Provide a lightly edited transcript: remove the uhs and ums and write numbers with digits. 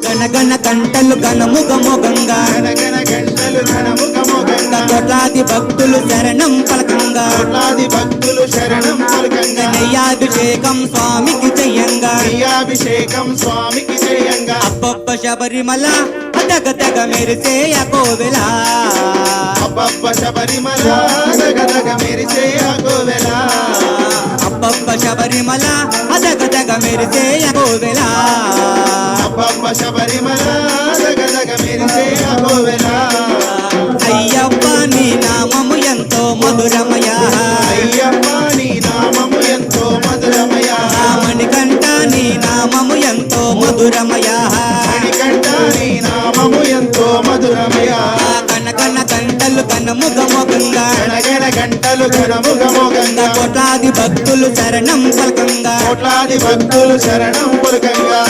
గణగణ గంటలు ఘనముగమోగంగా గణగణ గంటలు ఘనముగమోగంగా కోట్లాది భక్తులు శరణం పలకంగా కోట్లాది భక్తులు శరణం పలకంగా నెయ్యాభిషేకం స్వామికి చెయ్యంగా నెయ్యాభిషేకం స్వామికి చేయంగా అబ్బబ్బ శబరిమల తెగ తెగ మెరిసే కోవెల అబ్బబ్బ శబరిమల దగ దగ మెరిసే కోవెల అబ్బబ్బ శబరిమల తెగ తెగ మెరిసే కోవెల అబ్బబ్బ శబరిమల దగ దగ మెరిసే కోవెల అయ్యప్ప నీ నామము ఎంతో మధురమయ అయ్యప్ప నీ నామము ఎంతో మధురమయ మణికంఠ నీ నామము ఎంతో మధురమయ మణికంఠ నీ నామము ఎంతో మధురమయ కనకన గంటలు కనముగమోగంగా గణగణ గంటలు ఘనముగమోగంగా కోట్లాది భక్తులు శరణం పలకంగా కోట్లాది భక్తులు శరణం పలకంగా